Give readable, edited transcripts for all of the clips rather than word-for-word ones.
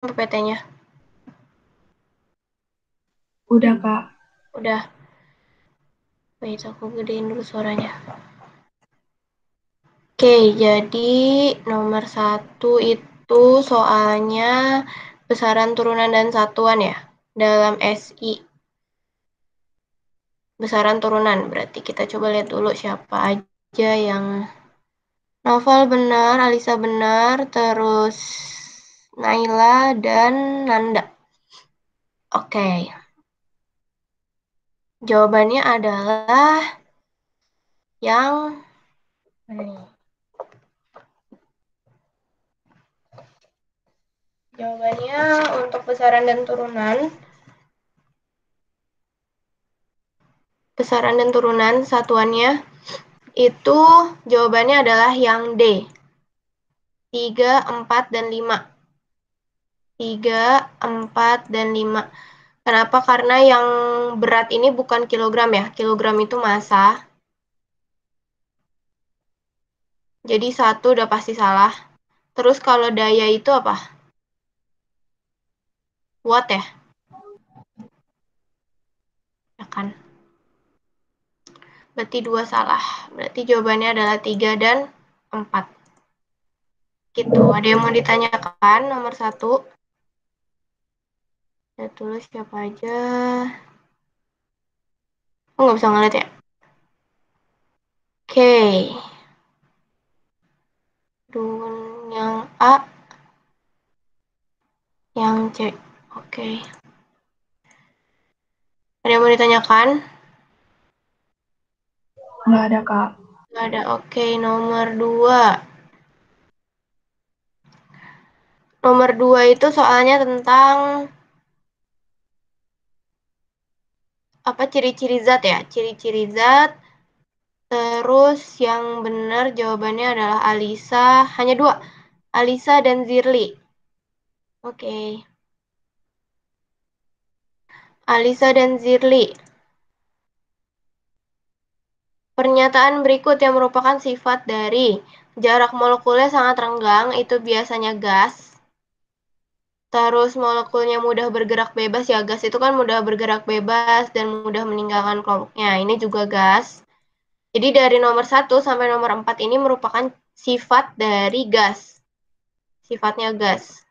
PPT-nya. Udah, Kak. Udah. Wait, aku gedein dulu suaranya. Oke, jadi nomor 1 itu soalnya besaran turunan dan satuan ya. Dalam SI. Besaran turunan. Berarti kita coba lihat dulu siapa aja yang Novel benar, Alisa benar, terus Naila dan Nanda. Oke, jawabannya adalah yang mana nih? Jawabannya untuk besaran dan turunan, satuannya itu jawabannya adalah yang D. 3, 4, dan 5. 3, 4, dan 5. Kenapa? Karena yang berat ini bukan kilogram ya. Kilogram itu massa. Jadi satu udah pasti salah. Terus kalau daya itu apa? Watt ya? Ya kan? Berarti dua salah. Berarti jawabannya adalah 3 dan 4. Gitu. Ada yang mau ditanyakan nomor 1? Saya tulis siapa aja. Oh, nggak bisa ngeliat ya? Oke. Yang A, yang C. Oke. Ada yang mau ditanyakan? Nggak ada, Kak. Nggak ada. Oke, nomor 2. Nomor 2 itu soalnya tentang apa ciri-ciri zat ya? Ciri-ciri zat. Terus yang benar jawabannya adalah Alisa. Hanya dua. Alisa dan Zirli. Oke. Alisa dan Zirli. Pernyataan berikut yang merupakan sifat dari jarak molekulnya sangat renggang itu biasanya gas. Terus molekulnya mudah bergerak bebas ya, gas itu kan mudah bergerak bebas dan mudah meninggalkan kelompoknya. Ini juga gas. Jadi dari nomor 1 sampai nomor 4 ini merupakan sifat dari gas. Sifatnya gas.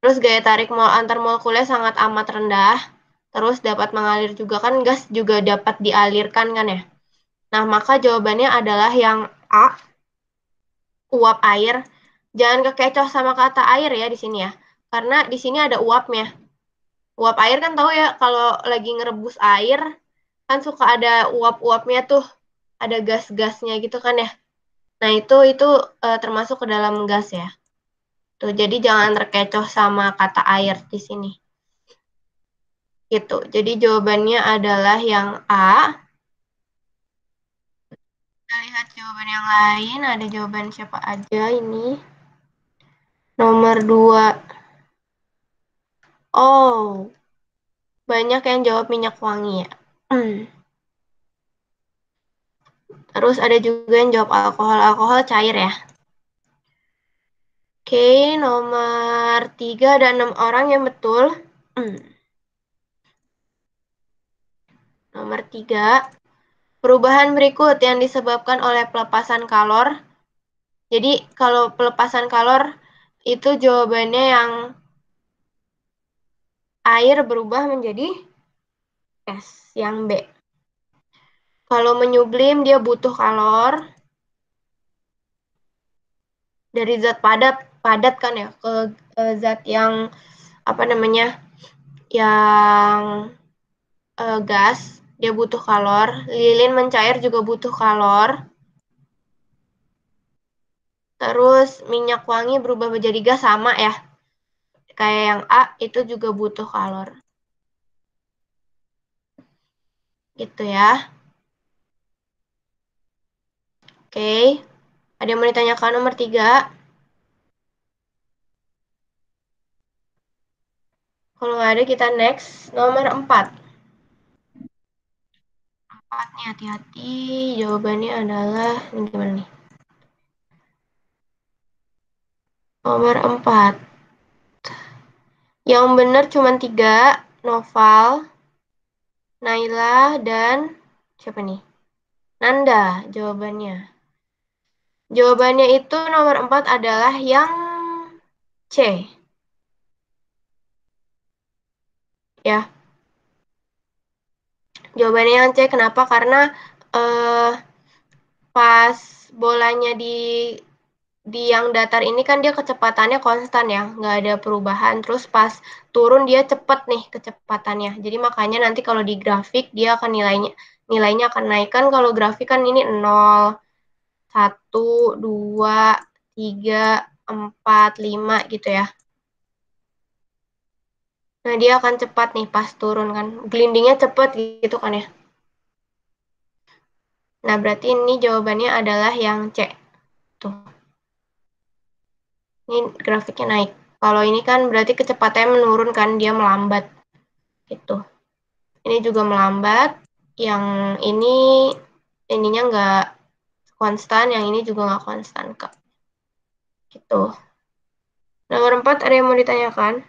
Terus gaya tarik antar molekulnya sangat amat rendah. Terus dapat mengalir juga kan, gas juga dapat dialirkan kan ya. Nah, maka jawabannya adalah yang A, uap air. Jangan kekecoh sama kata air ya di sini ya. Karena di sini ada uapnya. Uap air kan tahu ya kalau lagi ngerebus air kan suka ada uap-uapnya tuh, ada gas-gasnya gitu kan ya. Nah, itu termasuk ke dalam gas ya. Tuh, jadi jangan terkecoh sama kata air di sini. Gitu. Jadi jawabannya adalah yang A. Kita lihat jawaban yang lain. Ada jawaban siapa aja ini? Nomor 2. Oh, banyak yang jawab minyak wangi ya. Terus ada juga yang jawab alkohol. Alkohol cair ya. Oke, nomor 3 ada 6 orang yang betul. Nomor 3, perubahan berikut yang disebabkan oleh pelepasan kalor. Jadi kalau pelepasan kalor itu jawabannya yang air berubah menjadi es, yang B. Kalau menyublim dia butuh kalor dari zat padat, padat kan ya, ke zat yang apa namanya, yang gas, dia butuh kalor. Lilin mencair juga butuh kalor. Terus minyak wangi berubah menjadi gas sama ya. Kayak yang A itu juga butuh kalor. Gitu ya. Oke. Ada yang mau ditanyakan nomor 3? Kalau nggak ada kita next. Nomor 4. 4 nih hati-hati. Jawabannya adalah, ini gimana nih? Nomor 4. Yang benar cuma 3, Noval, Naila, dan siapa nih? Nanda jawabannya. Jawabannya itu nomor 4 adalah yang C. Ya, jawabannya yang C. Kenapa? Karena eh, pas bolanya di yang datar ini kan dia kecepatannya konstan ya, nggak ada perubahan. Terus pas turun dia cepet nih kecepatannya. Jadi makanya nanti kalau di grafik dia akan nilainya akan naik kan kalau grafik kan ini 0, 1, 2, 3, 4, 5 gitu ya. Nah, dia akan cepat nih pas turun kan. Gelindingnya cepat gitu kan ya. Nah, berarti ini jawabannya adalah yang C. Tuh, ini grafiknya naik. Kalau ini kan berarti kecepatannya menurun kan, dia melambat gitu. Ini juga melambat. Yang ininya nggak konstan, yang ini juga nggak konstan, Kak. Gitu. Nomor 4 ada yang mau ditanyakan?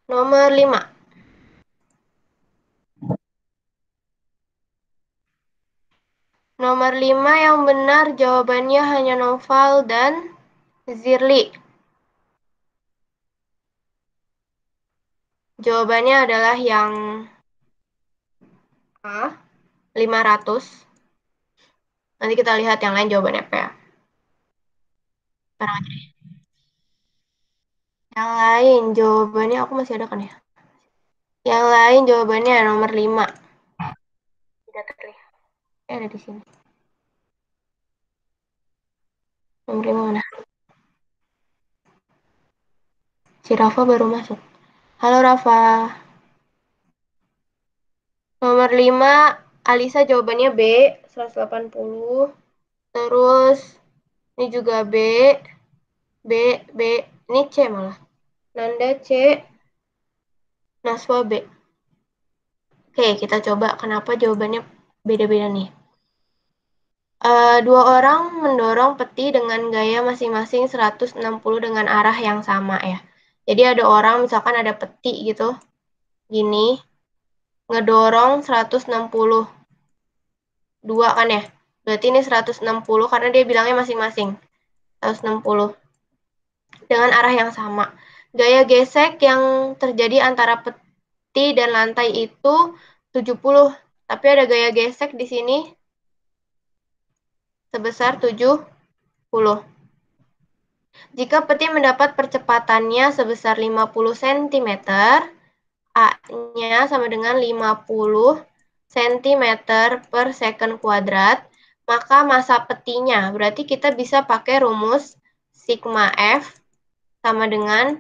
Nomor 5. Nomor 5 yang benar jawabannya hanya Noval dan Zirli. Jawabannya adalah yang A, 500. Nanti kita lihat yang lain jawabannya apa ya. Sekarang aja deh. Yang lain jawabannya aku masih ada kan ya? Yang lain jawabannya nomor 5. Tidak terlihat. Ada di sini. Nomor 5 mana? Si Rafa baru masuk. Halo Rafa. Nomor 5, Alisa jawabannya B, 180. Terus ini juga B, B, B. Ini C malah. Nanda C, Naswa B. Oke, kita coba kenapa jawabannya beda-beda nih. Dua orang mendorong peti dengan gaya masing-masing 160 dengan arah yang sama ya. Jadi ada orang misalkan ada peti gitu, gini, ngedorong 160. Dua kan ya. Berarti ini 160 karena dia bilangnya masing-masing 160 dengan arah yang sama. Gaya gesek yang terjadi antara peti dan lantai itu 70. Tapi ada gaya gesek di sini sebesar 70. Jika peti mendapat percepatannya sebesar 50 cm, A-nya sama dengan 50 cm per second kuadrat, maka massa petinya, berarti kita bisa pakai rumus sigma F sama dengan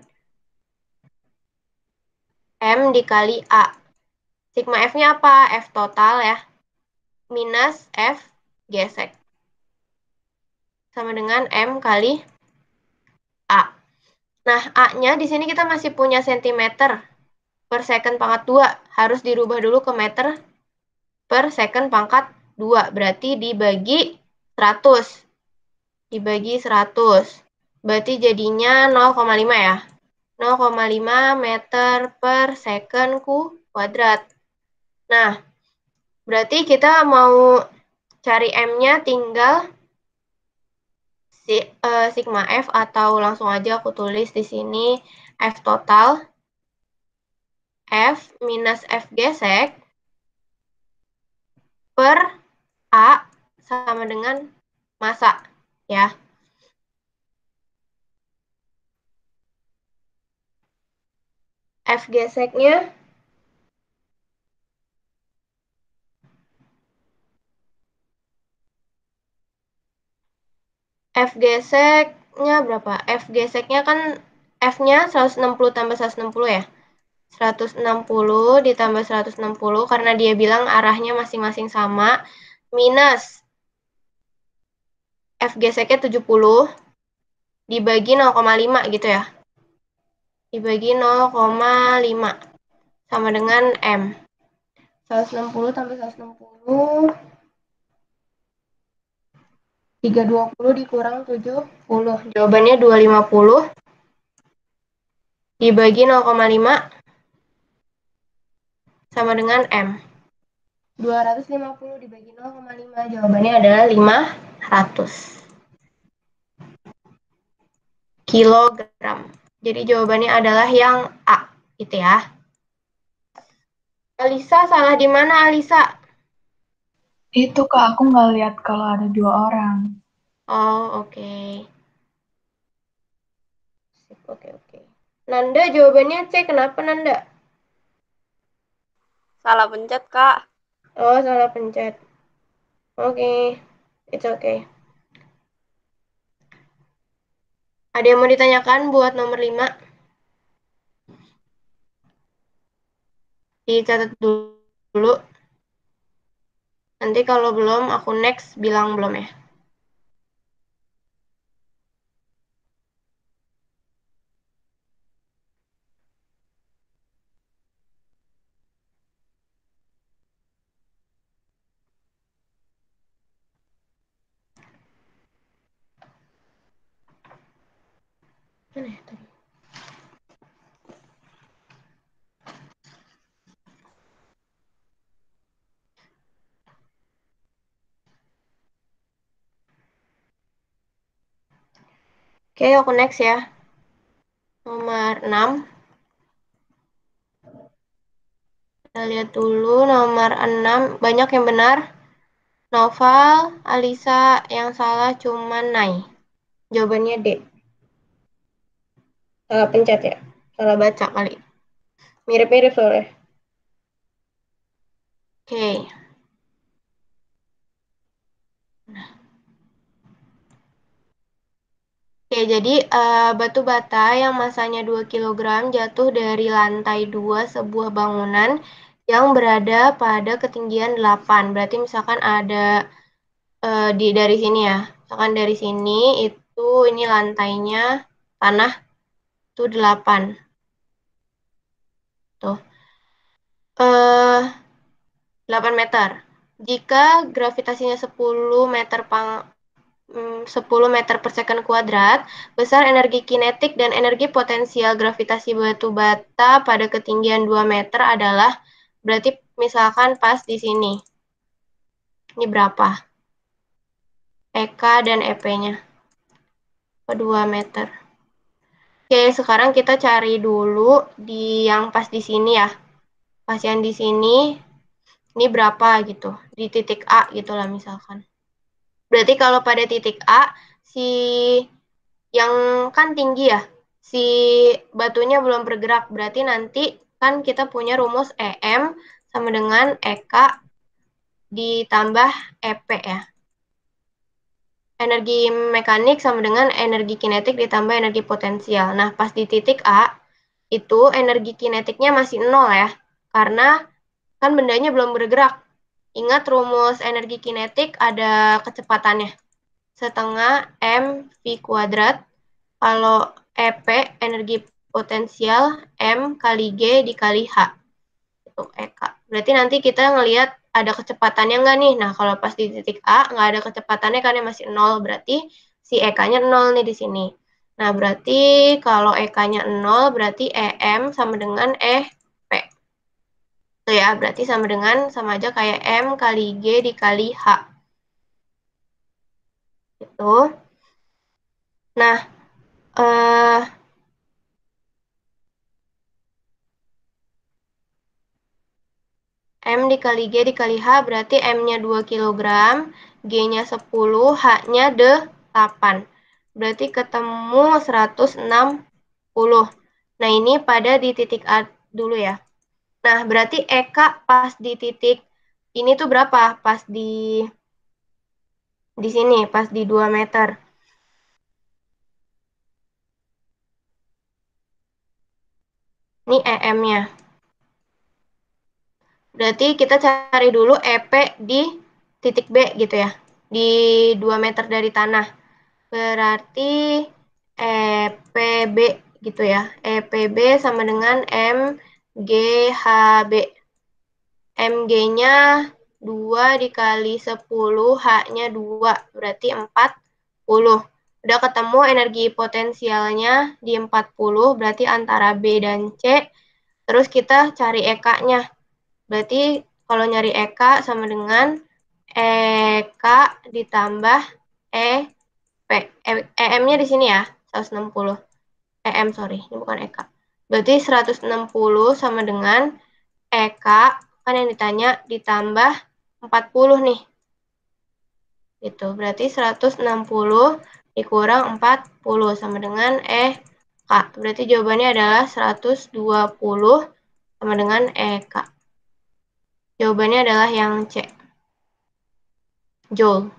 M dikali A. Sigma F-nya apa? F total ya, minus F gesek. Sama dengan M kali A. Nah, A-nya di sini kita masih punya centimeter per second pangkat 2. Harus dirubah dulu ke meter per second pangkat 2. Berarti dibagi 100. Dibagi 100. Berarti jadinya 0,5 ya. 0,5 meter per second kuadrat. Nah, berarti kita mau cari M-nya tinggal sigma F atau langsung aja aku tulis di sini F total F minus F gesek per A sama dengan massa ya. F geseknya F geseknya berapa? F geseknya kan F-nya 160 tambah 160 ya. 160 ditambah 160 karena dia bilang arahnya masing-masing sama minus F geseknya 70 dibagi 0,5 gitu ya. Dibagi 0,5 sama dengan M. 160 tambah 160 320 dikurang 70. Jawabannya 250 dibagi 0,5 sama dengan M. 250 dibagi 0,5, jawabannya adalah 500 kilogram. Jadi jawabannya adalah yang A, gitu ya. Alisa, salah di mana Alisa? Itu Kak, aku nggak lihat kalau ada dua orang. Oh, oke. Sip, oke. Nanda, jawabannya C. Kenapa, Nanda? Salah pencet, Kak. Oh, salah pencet. Oke, it's okay. Ada yang mau ditanyakan buat nomor 5? Dicatat dulu. Nanti kalau belum, aku next bilang belum ya. Mana ya tadi? Oke, aku next ya. Nomor 6. Kita lihat dulu nomor 6. Banyak yang benar. Noval, Alisa, yang salah cuma Nai. Jawabannya D. Salah pencet ya. Salah baca kali. Mirip-mirip soalnya. Oke. Oke, jadi batu bata yang masanya 2 kilogram jatuh dari lantai 2 sebuah bangunan yang berada pada ketinggian 8. Berarti misalkan ada dari sini ya. Misalkan dari sini itu ini lantainya tanah itu 8. Tuh. 8 meter. Jika gravitasinya 10 meter per second kuadrat, besar energi kinetik dan energi potensial gravitasi batu bata pada ketinggian 2 meter adalah, berarti misalkan pas di sini. Ini berapa? EK dan EP-nya. 2 meter. Oke, sekarang kita cari dulu di yang pas di sini ya. Pas yang di sini, ini berapa gitu. Di titik A gitu lah misalkan. Berarti kalau pada titik A, si yang kan tinggi ya, si batunya belum bergerak. Berarti nanti kan kita punya rumus EM sama dengan EK ditambah EP ya. Energi mekanik sama dengan energi kinetik ditambah energi potensial. Nah, pas di titik A, itu energi kinetiknya masih nol ya. Karena kan bendanya belum bergerak. Ingat rumus energi kinetik ada kecepatannya. Setengah M V kuadrat. Kalau EP, energi potensial, M kali G dikali H. Itu EK. Berarti nanti kita ngelihat ada kecepatannya nggak nih? Nah, kalau pas di titik A, nggak ada kecepatannya karena masih 0. Berarti si EK-nya 0 nih di sini. Nah, berarti kalau EK-nya 0, berarti EM sama dengan EP. Itu ya, berarti sama aja kayak M kali G dikali H. Itu. Nah, M dikali G dikali H berarti M-nya 2 kilogram, G-nya 10, H-nya 8. Berarti ketemu 160. Nah, ini pada di titik A dulu ya. Nah, berarti EK pas di titik ini tuh berapa? Pas di sini, pas di 2 meter. Ini EM-nya. Berarti kita cari dulu EP di titik B gitu ya. Di 2 meter dari tanah. Berarti EPB gitu ya. EPB sama dengan MGHB. MG-nya 2 dikali 10, H-nya 2, berarti 40. Udah ketemu energi potensialnya di 40, berarti antara B dan C. Terus kita cari EK-nya. Berarti kalau nyari EK sama dengan EK ditambah EP. EM-nya di sini ya, 160. EM, sorry, ini bukan EK. Berarti 160 sama dengan EK, kan yang ditanya, ditambah 40 nih. Gitu, berarti 160 dikurang 40 sama dengan EK. Berarti jawabannya adalah 120 sama dengan EK. Jawabannya adalah yang C. Joule.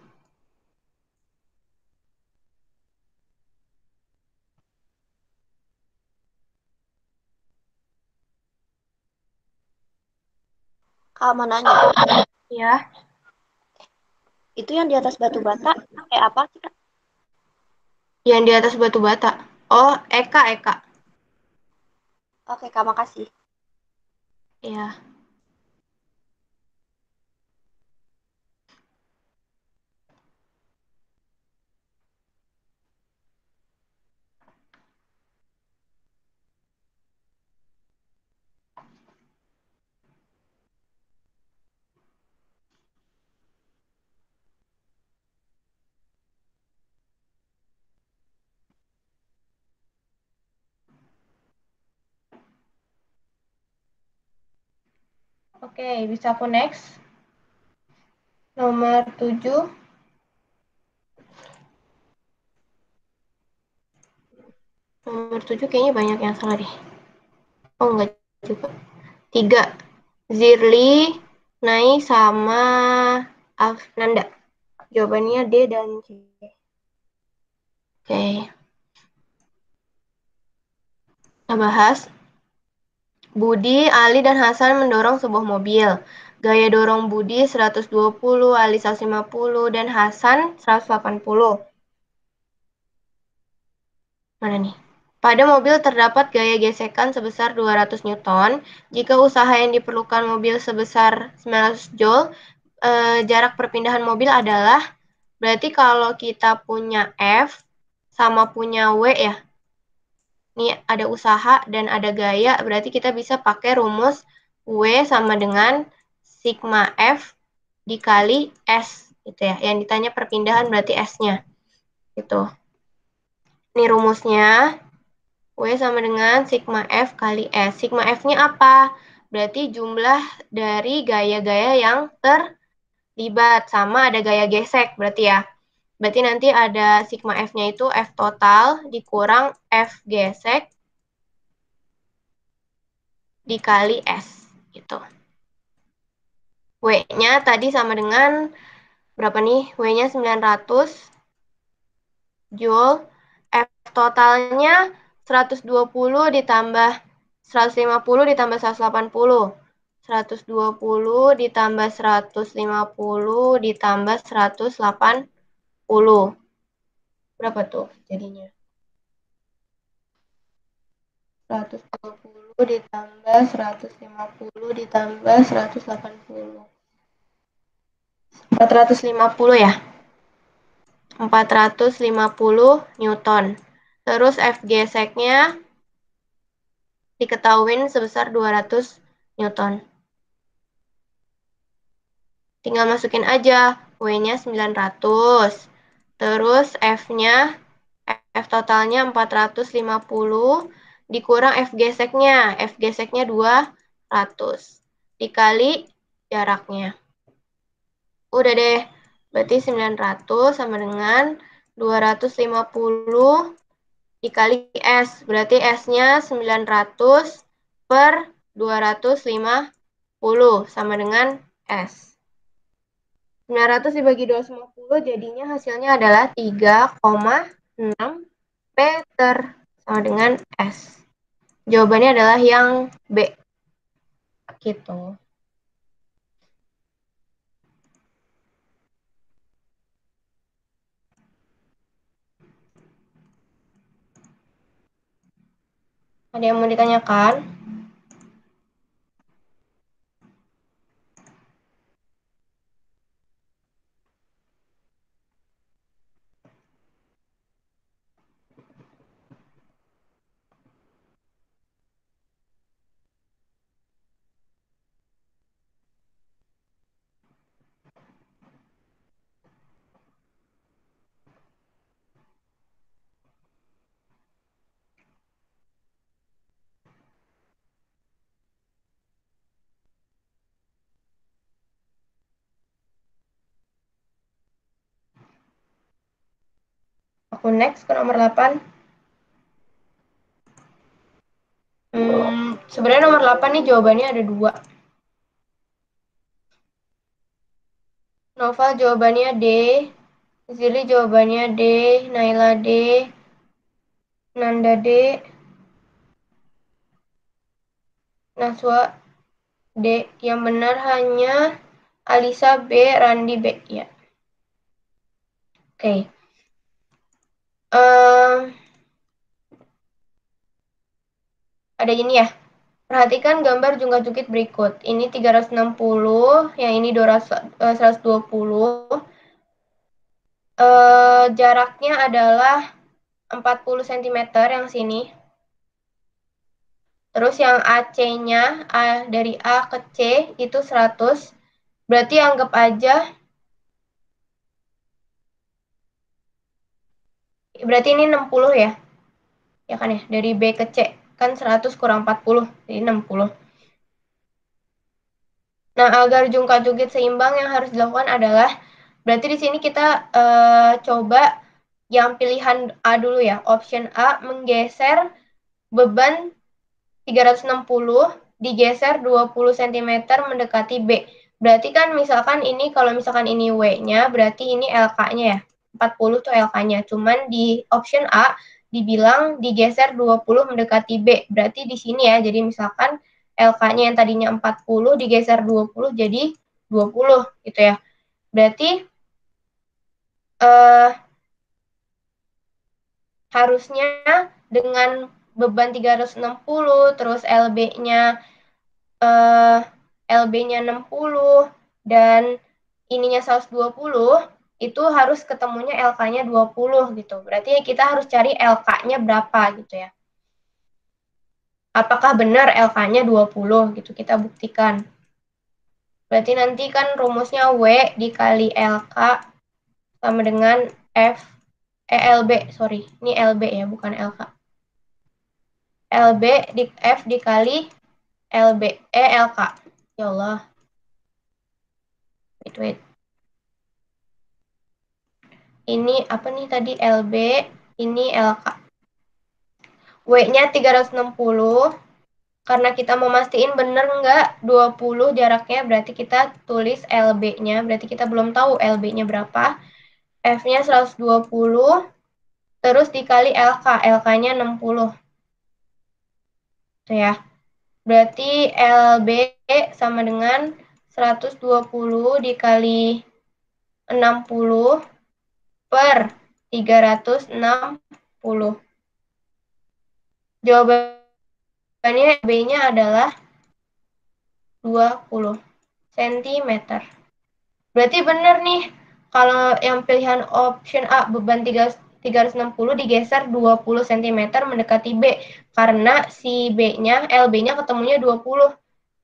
Kak, mau nanya, Ya, itu yang di atas batu bata pakai apa sih, Kak? yang di atas batu bata. Oh, EK, EK. Oke, Kak, makasih. Ya. Oke, bisa aku next. Nomor 7. Nomor 7 kayaknya banyak yang salah deh. Oh, enggak juga. 3. Zirli, Nai, sama Afnanda. Jawabannya D dan C. Oke. Kita bahas. Budi, Ali, dan Hasan mendorong sebuah mobil. Gaya dorong Budi 120, Ali 150, dan Hasan 180. Mana nih? Pada mobil terdapat gaya gesekan sebesar 200 Newton. Jika usaha yang diperlukan mobil sebesar 900 Joule, jarak perpindahan mobil adalah, berarti kalau kita punya F sama punya W ya, ini ada usaha dan ada gaya, berarti kita bisa pakai rumus W sama dengan sigma F dikali S, gitu ya. Yang ditanya perpindahan berarti S-nya, gitu. Ini rumusnya. W sama dengan sigma F kali S. Sigma F-nya apa? Berarti jumlah dari gaya-gaya yang terlibat. Sama ada gaya gesek berarti ya. Berarti nanti ada sigma F-nya itu F total dikurang F gesek dikali S. Gitu. W-nya tadi sama dengan berapa nih? W-nya 900 Joule. F totalnya 120 ditambah 150 ditambah 180. 120 ditambah 150 ditambah 180. Berapa tuh jadinya? 120 ditambah 150 ditambah 180. 450 ya? 450 Newton. Terus F geseknya diketahuin sebesar 200 Newton. Tinggal masukin aja W-nya 900. Terus F-nya, F totalnya 450 dikurang F geseknya. F geseknya 200 dikali jaraknya. Udah deh, berarti 900 sama dengan 250 dikali S. Berarti S-nya 900 per 250 sama dengan S. 900 dibagi 250 jadinya hasilnya adalah 3,6 meter sama dengan S. Jawabannya adalah yang B. Gitu. Ada yang mau ditanyakan? Aku next ke nomor 8. Sebenarnya nomor 8 nih jawabannya ada 2. Noval jawabannya D, Zili jawabannya D, Naila D, Nanda D, Naswa D. Yang benar hanya Alisa B, Randi B. Ya. Oke. Ada gini ya. Perhatikan gambar jungkat-jungkit berikut. Ini 360, yang ini 120. Jaraknya adalah 40 cm yang sini. Terus yang AC-nya dari A ke C itu 100. Berarti anggap aja, berarti ini 60 ya. Ya kan ya, dari B ke C. Kan 100 kurang 40, jadi 60. Nah, agar jungkat-jungkit seimbang yang harus dilakukan adalah, berarti di sini kita coba yang pilihan A dulu ya. Option A, menggeser beban 360, digeser 20 cm mendekati B. Berarti kan misalkan ini, kalau misalkan ini W-nya, berarti ini LK-nya ya. 40 tuh LK-nya. Cuman di option A, dibilang digeser 20 mendekati B. Berarti di sini ya, jadi misalkan LK-nya yang tadinya 40 digeser 20 jadi 20 gitu ya. Berarti harusnya dengan beban 360 terus LB-nya 60 dan ininya 120, itu harus ketemunya LK-nya 20 gitu. Berarti kita harus cari LK-nya berapa gitu ya. Apakah benar LK-nya 20 gitu, kita buktikan. Berarti nanti kan rumusnya W dikali LK sama dengan LB, sorry. Ini LB ya, bukan LK. LB di F dikali LK. Ya Allah. Wait. Ini apa nih tadi, LB, ini LK. W-nya 360. Karena kita mau mastiin bener nggak 20 jaraknya, berarti kita tulis LB-nya. Berarti kita belum tahu LB-nya berapa. F-nya 120. Terus dikali LK. LK-nya 60. Tuh ya. Berarti LB sama dengan 120 dikali 60 per 360. Jawabannya B-nya adalah 20 cm. Berarti benar nih, kalau yang pilihan option A, beban 360 digeser 20 cm mendekati B. Karena si B-nya, LB-nya ketemunya 20.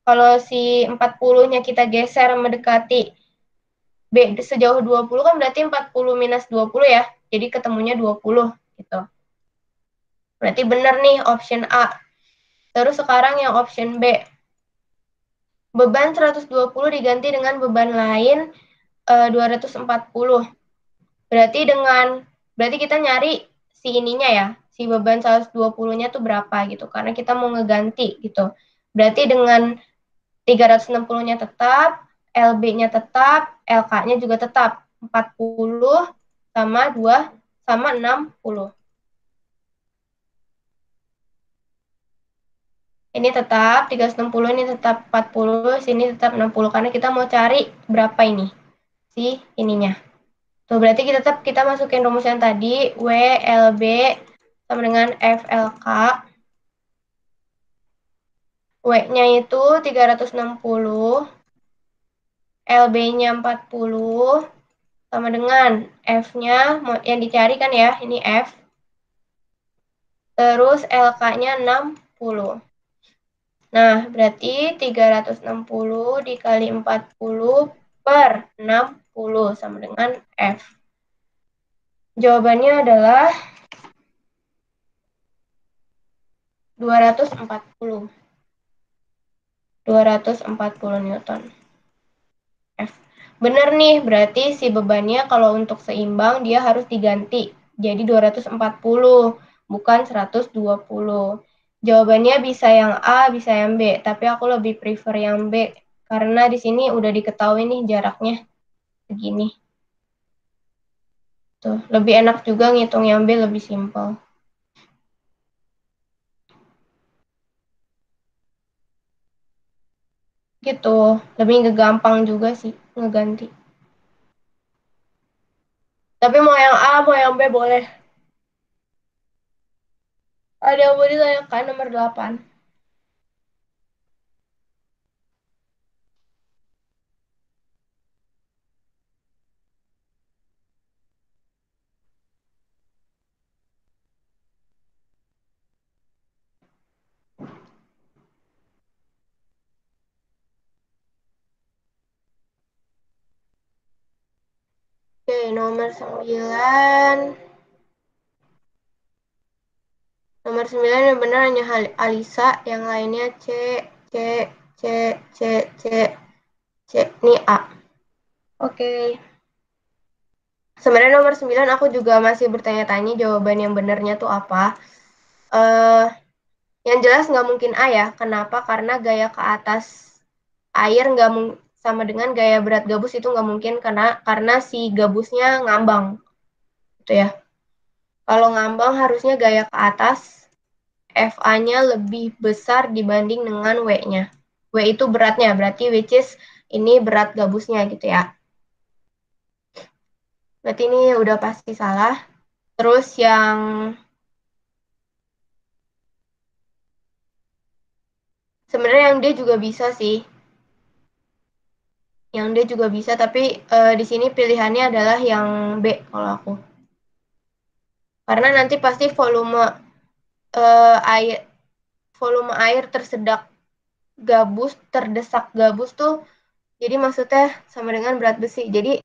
Kalau si 40-nya kita geser mendekati B sejauh 20 kan berarti 40 minus 20 ya. Jadi ketemunya 20 gitu. Berarti benar nih option A. Terus sekarang yang option B. Beban 120 diganti dengan beban lain 240. Berarti kita nyari si ininya ya, si beban 120-nya tuh berapa gitu. Karena kita mau ngeganti gitu. Berarti dengan 360-nya tetap, LB-nya tetap, LK-nya juga tetap. 40 sama 2 sama 60. Ini tetap 360, ini tetap 40, sini tetap 60. Karena kita mau cari berapa ini, si ininya. Tuh, berarti kita masukin rumus yang tadi, WLB sama dengan FLK. W-nya itu 360, LB-nya 40, sama dengan F-nya, yang dicari kan ya, ini F. Terus LK-nya 60. Nah, berarti 360 dikali 40 per 60 sama dengan F. Jawabannya adalah 240. 240 Newton. F. Benar nih, berarti si bebannya kalau untuk seimbang dia harus diganti jadi 240, bukan 120. Jawabannya bisa yang A, bisa yang B, tapi aku lebih prefer yang B, karena di sini udah diketahui nih jaraknya segini. Tuh, lebih enak juga ngitung yang B, lebih simpel. Gitu, lebih gampang juga sih ngeganti. Tapi mau yang A, mau yang B boleh. Ada yang mau ditanyakan nomor 8. Oke, nomor 9. Nomor 9 yang benar hanya Alisa, yang lainnya C, C, C, C, C, C. Ini A. Oke. Sebenarnya nomor 9 aku juga masih bertanya-tanya jawaban yang benarnya tuh apa. Eh, yang jelas nggak mungkin A ya. Kenapa? Karena gaya ke atas air nggak sama dengan gaya berat gabus itu nggak mungkin karena si gabusnya ngambang. Gitu ya. Kalau ngambang harusnya gaya ke atas, FA-nya lebih besar dibanding dengan W-nya. W itu beratnya, berarti which is ini berat gabusnya gitu ya. Berarti ini udah pasti salah. Terus yang sebenarnya yang D juga bisa sih. Yang D juga bisa, tapi di sini pilihannya adalah yang B kalau aku. Karena nanti pasti air tersedak gabus, terdesak gabus tuh jadi maksudnya sama dengan berat besi. Jadi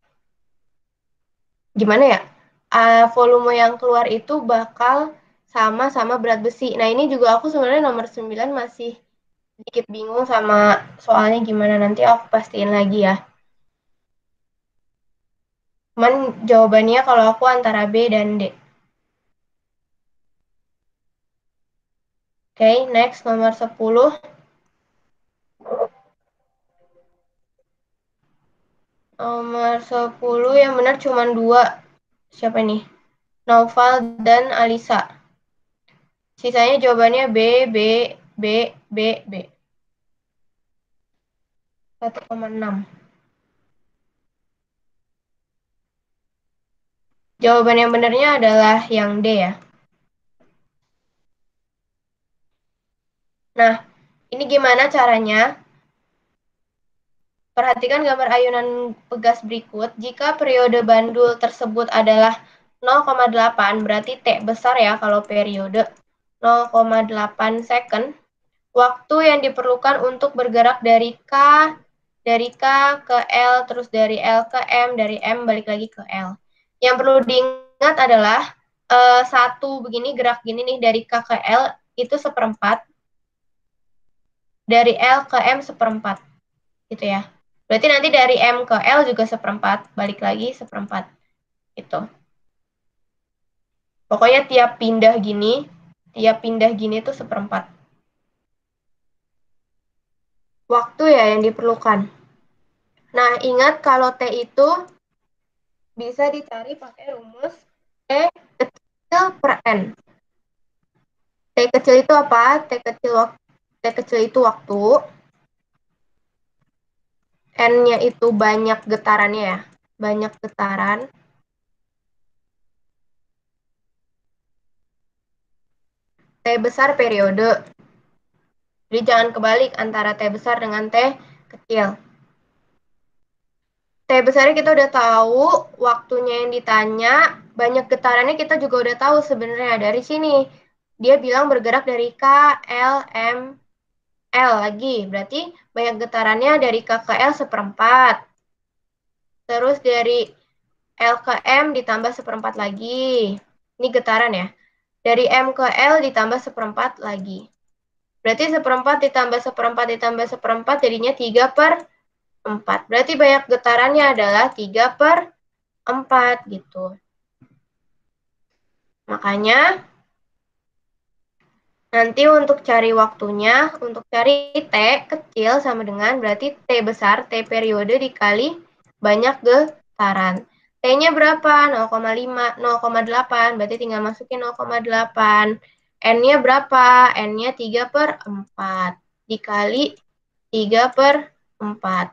gimana ya? Volume yang keluar itu bakal sama berat besi. Nah, ini juga aku sebenarnya nomor 9 masih sedikit bingung sama soalnya gimana, nanti aku pastiin lagi ya. Cuman jawabannya kalau aku antara B dan D. Oke, next nomor 10. Nomor 10 yang benar cuma dua. Siapa nih? Noval dan Alisa. Sisanya jawabannya B, B, B, B, B. 1,6. Jawaban yang benarnya adalah yang D ya. Nah, ini gimana caranya? Perhatikan gambar ayunan pegas berikut. Jika periode bandul tersebut adalah 0,8, berarti T besar ya kalau periode 0,8 second. Waktu yang diperlukan untuk bergerak dari K ke L, terus dari L ke M, dari M balik lagi ke L. Yang perlu diingat adalah satu begini, gerak gini nih, dari K ke L itu seperempat, dari L ke M seperempat, gitu ya. Berarti nanti dari M ke L juga seperempat, balik lagi seperempat, gitu. Pokoknya tiap pindah gini tuh seperempat. Waktu ya yang diperlukan. Nah, ingat kalau T itu bisa dicari pakai rumus T kecil per N. T kecil itu apa? T kecil itu waktu, N-nya itu banyak getarannya ya. Banyak getaran. T besar periode. Jadi jangan kebalik antara T besar dengan T kecil. T besarnya kita udah tahu, waktunya yang ditanya, banyak getarannya kita juga udah tahu sebenarnya dari sini. Dia bilang bergerak dari K, L, M, L lagi. Berarti banyak getarannya dari K ke L seperempat. Terus dari L ke M ditambah seperempat lagi. Ini getaran ya. Dari M ke L ditambah seperempat lagi. Berarti seperempat ditambah seperempat ditambah seperempat jadinya 3/4. Berarti banyak getarannya adalah 3/4 gitu. Makanya nanti untuk cari waktunya, untuk cari T kecil sama dengan berarti T besar, T periode dikali banyak getaran. T-nya berapa? 0,5, 0,8, berarti tinggal masukin 0,8. N-nya berapa? N-nya 3/4 dikali 3/4.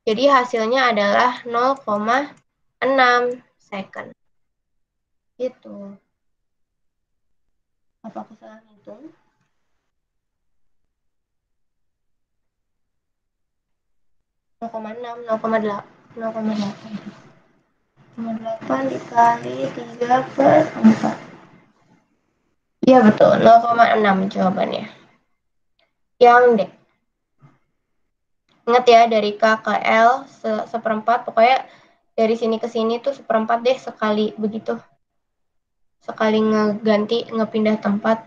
Jadi hasilnya adalah 0,6 second. Gitu. Apa aku salah hitung? 0,6, 0,8. 0,8 dikali 3/4. Iya betul, 0,6 jawabannya. Yang D. Ingat ya, dari K ke L seperempat, pokoknya dari sini ke sini tuh seperempat deh sekali begitu. Sekali ngeganti, ngepindah tempat.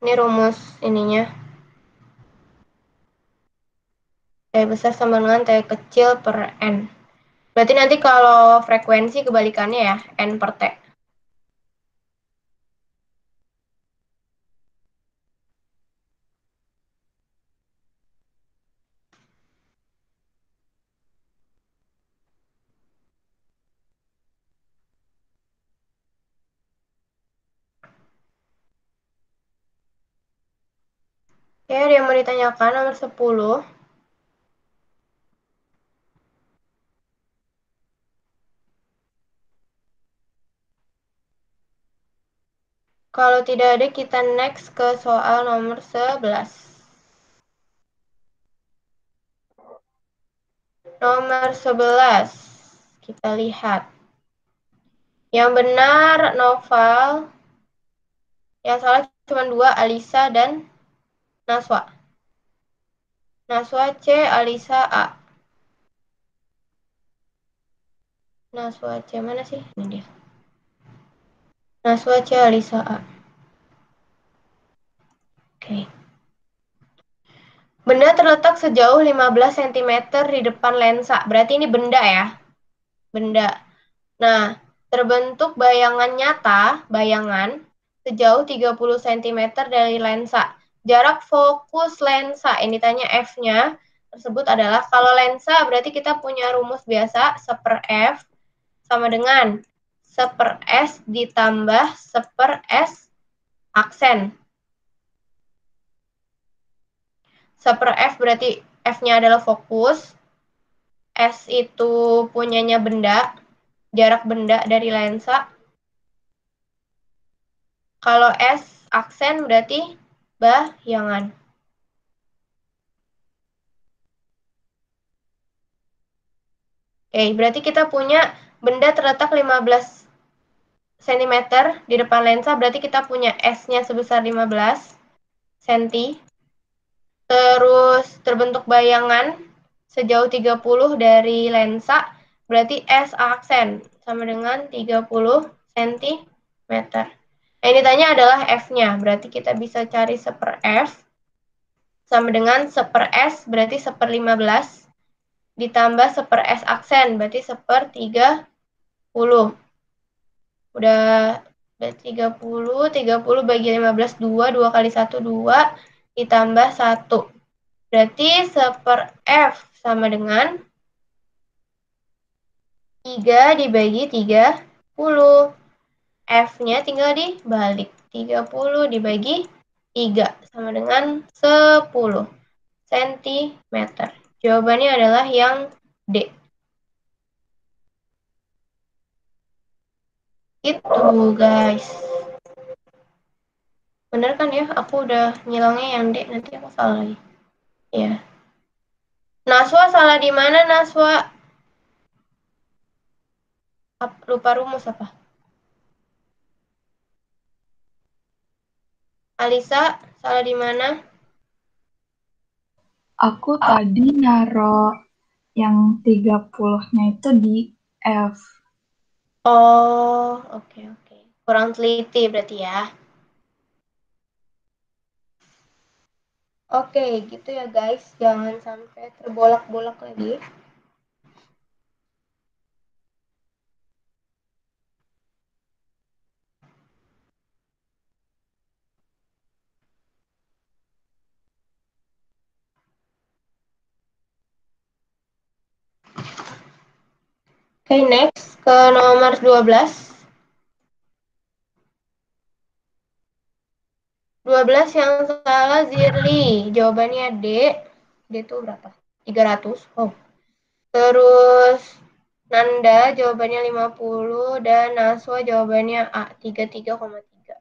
Ini rumus ininya. T besar sama dengan T kecil per N. Berarti nanti kalau frekuensi kebalikannya ya, N per T. Oke, ada yang mau ditanyakan nomor 10. Kalau tidak ada, kita next ke soal nomor 11. Nomor 11. Kita lihat. Yang benar, Noval. Yang salah cuma 2, Alisa dan Naswa. Naswa C, Alisa A. Naswa C mana sih? Ini dia. Naswa C, Alisa A. Oke. Benda terletak sejauh 15 cm di depan lensa. Berarti ini benda ya. Benda. Nah, terbentuk bayangan nyata, bayangan, sejauh 30 cm dari lensa. Jarak fokus lensa, ini tanya F-nya, tersebut adalah, kalau lensa berarti kita punya rumus biasa, 1/F sama dengan 1/S ditambah 1/S aksen. 1/F berarti F-nya adalah fokus, S itu punyanya benda, jarak benda dari lensa. Kalau S aksen berarti bayangan. Oke, berarti kita punya benda terletak 15 cm di depan lensa, berarti kita punya S-nya sebesar 15 cm. Terus terbentuk bayangan sejauh 30 dari lensa, berarti S aksen sama dengan 30 cm. Yang ditanya adalah F-nya, berarti kita bisa cari 1/F sama dengan 1/S, berarti 1/15, ditambah 1/S aksen, berarti 1/30. Udah 30 bagi 15, 2, 2 kali 1, 2, ditambah 1. Berarti 1/F sama dengan 3 dibagi 30. F-nya tinggal dibalik. 30 dibagi 3 sama dengan 10 cm. Jawabannya adalah yang D. Itu guys. Bener kan ya? Aku udah ngilangnya yang D. Nanti aku salah lagi. Ya. Naswa salah di mana Naswa? Lupa rumus apa? Alisa salah di mana? Aku tadi naruh yang 30-nya itu di F. Oh, oke. Kurang teliti berarti ya. Oke, gitu ya guys. Jangan sampai terbolak-bolak lagi. Oke, next ke nomor 12. 12 yang salah Zirli. Jawabannya D. D itu berapa? 300. Oh. Terus Nanda jawabannya 50 dan Naswa jawabannya A 33,3.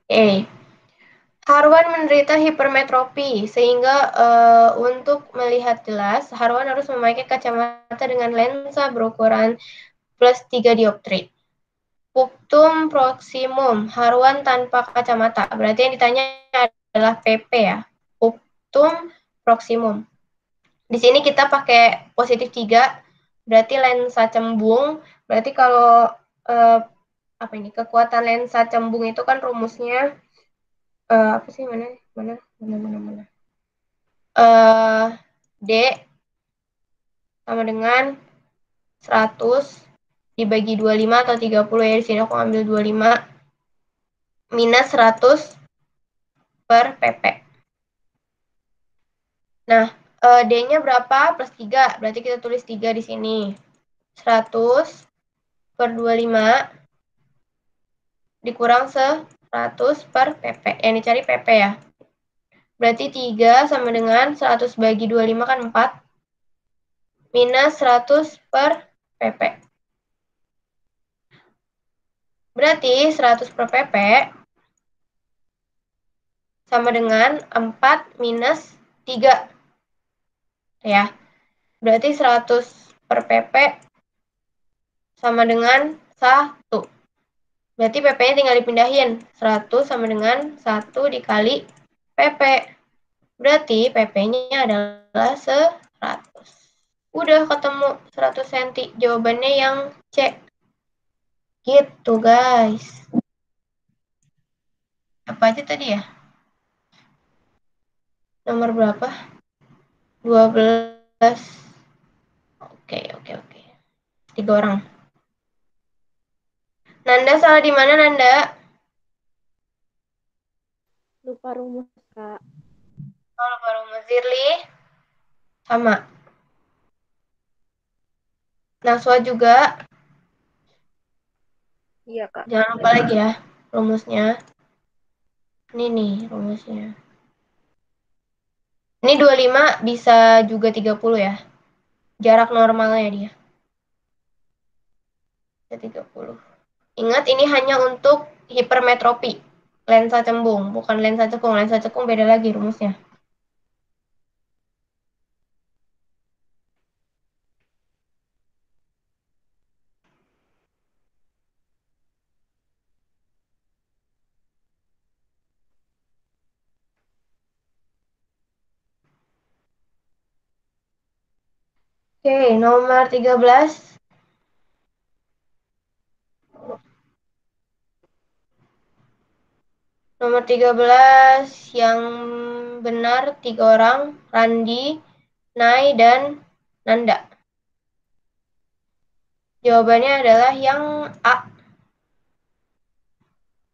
Oke. Harwan menderita hipermetropi sehingga untuk melihat jelas Harwan harus memakai kacamata dengan lensa berukuran plus 3 dioptri. Punctum proximum Harwan tanpa kacamata. Berarti yang ditanya adalah PP ya. Punctum proximum. Di sini kita pakai positif 3, berarti lensa cembung. Berarti kalau apa ini kekuatan lensa cembung itu kan rumusnya apa sih mana D sama dengan 100 dibagi 25 atau 30 ya. Di sini aku ambil 25 minus 100 per PP. Nah, D-nya berapa? Plus 3. Berarti kita tulis 3 di sini. 100 per 25 dikurang 100 per PP. Yang dicari PP ya. Berarti 3 sama dengan 100 bagi 25 kan 4. Minus 100 per PP. Berarti 100 per PP sama dengan 4 minus 3. Ya. Berarti 100 per PP sama dengan 1. Berarti PP-nya tinggal dipindahin. 100 sama dengan 1 dikali PP. Berarti PP-nya adalah 100. Udah ketemu 100 cm. Jawabannya yang C. Gitu guys. Apa aja tadi ya? Nomor berapa? 12. Oke. 3 orang. Nanda salah di mana Nanda? Lupa rumus, Kak. Kalau baru Zirli sama. Naswa juga. Iya, Kak. Jangan lupa lagi ya rumusnya. Ini nih rumusnya. Ini 25 bisa juga 30 ya. Jarak normalnya dia. Bisa 30. Ingat ini hanya untuk hipermetropi. Lensa cembung, bukan lensa cekung. Lensa cekung beda lagi rumusnya. Oke, nomor 13. Nomor 13 yang benar 3 orang, Randi, Nai, dan Nanda. Jawabannya adalah yang A.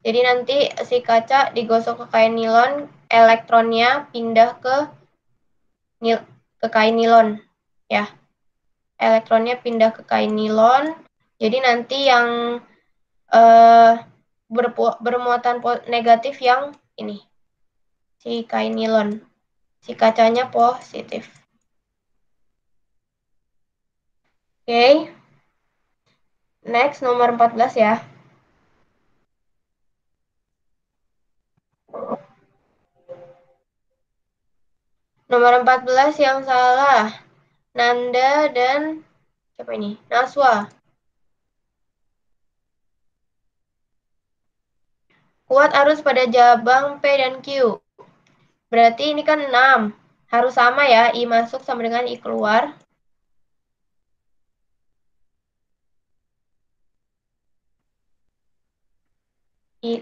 Jadi nanti si kaca digosok ke kain nilon, elektronnya pindah ke kain nilon. Ya, elektronnya pindah ke kain nilon. Jadi nanti yang bermuatan negatif yang ini, si kain nilon. Si kacanya positif. Oke. Next, nomor 14 ya. Nomor 14 yang salah. Nanda dan siapa ini? Naswa. Kuat arus pada cabang P dan Q. Berarti ini kan 6. Harus sama ya, I masuk sama dengan I keluar.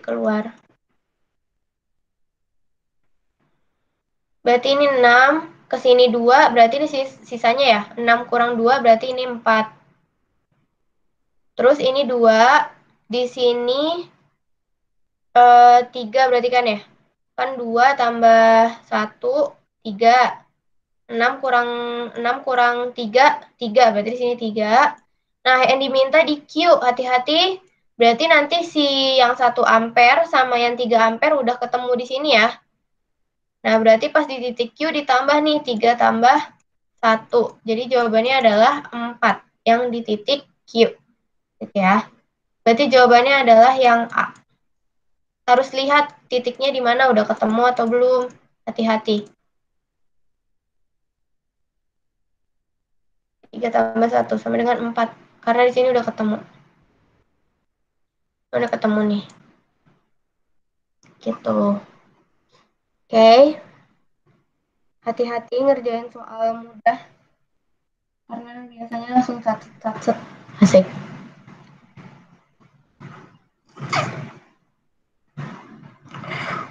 keluar. Berarti ini 6, ke sini 2, berarti ini sisanya ya. 6 kurang 2 berarti ini 4. Terus ini 2, di sini 3 berarti kan ya. Kan 2 tambah 1, 3. 6 kurang 3, 3. Berarti di sini 3. Nah, yang diminta di Q, hati-hati. Berarti nanti si yang 1 ampere sama yang 3 ampere udah ketemu di sini ya. Nah, berarti pas di titik Q ditambah nih, 3 tambah 1. Jadi jawabannya adalah 4 yang di titik Q. Gitu ya. Berarti jawabannya adalah yang A. Harus lihat titiknya di mana, udah ketemu atau belum. Hati-hati. 3 tambah 1 sama dengan 4. Karena di sini udah ketemu. Udah ketemu nih. Gitu. Oke. Hati-hati ngerjain soal mudah. Karena biasanya langsung sat. Asik.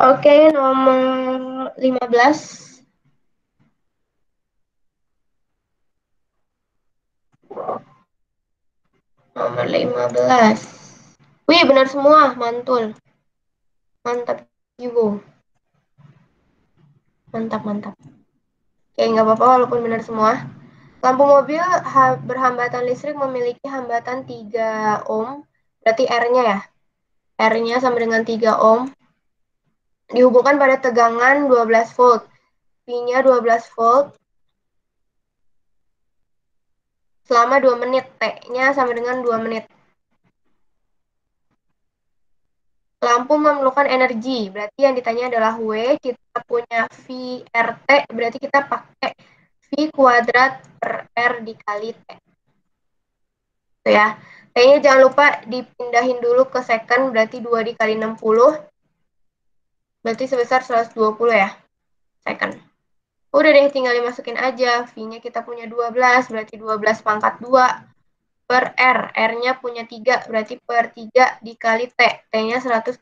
Oke, nomor 15. Nomor 15. Wih, benar semua, mantul. Mantap, Ibu. Mantap. Oke, nggak apa-apa walaupun benar semua. Lampu mobil berhambatan listrik memiliki hambatan 3 ohm. Berarti R-nya ya. R-nya sama dengan 3 ohm. Dihubungkan pada tegangan 12 volt. V-nya 12 volt. Selama 2 menit. T-nya sama dengan 2 menit. Lampu memerlukan energi, berarti yang ditanya adalah W, kita punya VRT, berarti kita pakai V kuadrat per R dikali T. Itu ya. T-nya jangan lupa dipindahin dulu ke second, berarti 2 dikali 60, berarti sebesar 120 ya, second. Udah deh, tinggal dimasukin aja. V-nya kita punya 12, berarti 12 pangkat 2 per R. R-nya punya 3, berarti per 3 dikali T. T-nya 120.